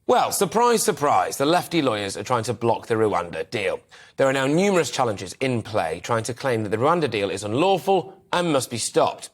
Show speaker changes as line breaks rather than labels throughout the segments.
Well, surprise, surprise, the lefty lawyers are trying to block the Rwanda deal. There are now numerous challenges in play trying to claim that the Rwanda deal is unlawful and must be stopped.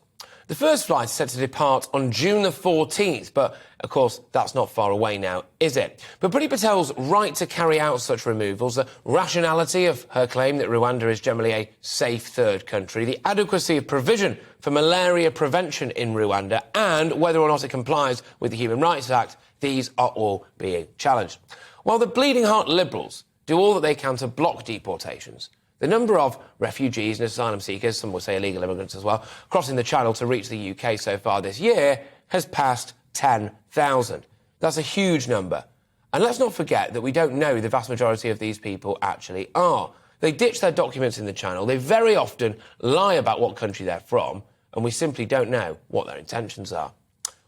The first flight is set to depart on June the 14th, but, of course, that's not far away now, is it? But Priti Patel's right to carry out such removals, the rationality of her claim that Rwanda is generally a safe third country, the adequacy of provision for malaria prevention in Rwanda, and whether or not it complies with the Human Rights Act, these are all being challenged. While the bleeding heart Liberals do all that they can to block deportations, the number of refugees and asylum seekers, some would say illegal immigrants as well, crossing the Channel to reach the UK so far this year has passed 10,000. That's a huge number. And let's not forget that we don't know who the vast majority of these people actually are. They ditch their documents in the Channel. They very often lie about what country they're from, and we simply don't know what their intentions are.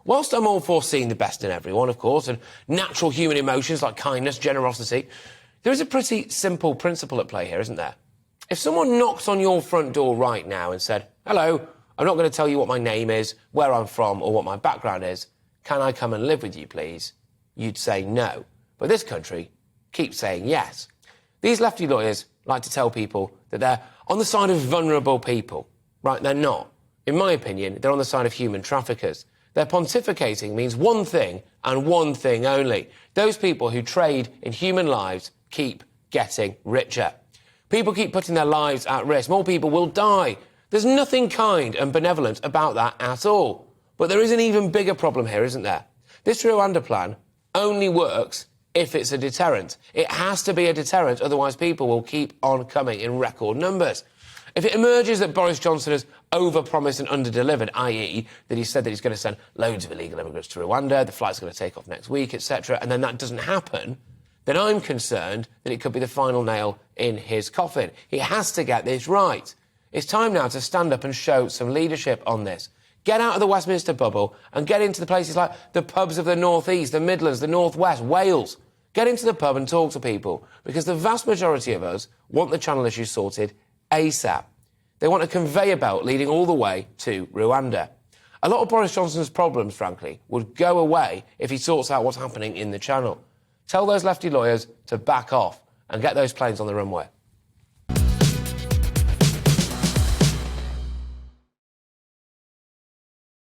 Whilst I'm all for seeing the best in everyone, of course, and natural human emotions like kindness, generosity, there is a pretty simple principle at play here, isn't there? If someone knocked on your front door right now and said, "Hello, I'm not going to tell you what my name is, where I'm from, or what my background is. Can I come and live with you, please?" You'd say no. But this country keeps saying yes. These lefty lawyers like to tell people that they're on the side of vulnerable people. Right, they're not. In my opinion, they're on the side of human traffickers. Their pontificating means one thing and one thing only. Those people who trade in human lives keep getting richer. People keep putting their lives at risk. More people will die. There's nothing kind and benevolent about that at all. But there is an even bigger problem here, isn't there? This Rwanda plan only works if it's a deterrent. It has to be a deterrent, otherwise people will keep on coming in record numbers. If it emerges that Boris Johnson has overpromised and underdelivered, i.e. that he said that he's going to send loads of illegal immigrants to Rwanda, the flight's going to take off next week, etc., and then that doesn't happen, then I'm concerned that it could be the final nail in his coffin. He has to get this right. It's time now to stand up and show some leadership on this. Get out of the Westminster bubble and get into the places like the pubs of the North East, the Midlands, the North West, Wales. Get into the pub and talk to people, because the vast majority of us want the Channel issue sorted ASAP. They want a conveyor belt leading all the way to Rwanda. A lot of Boris Johnson's problems, frankly, would go away if he sorts out what's happening in the Channel. Tell those lefty lawyers to back off and get those planes on the runway.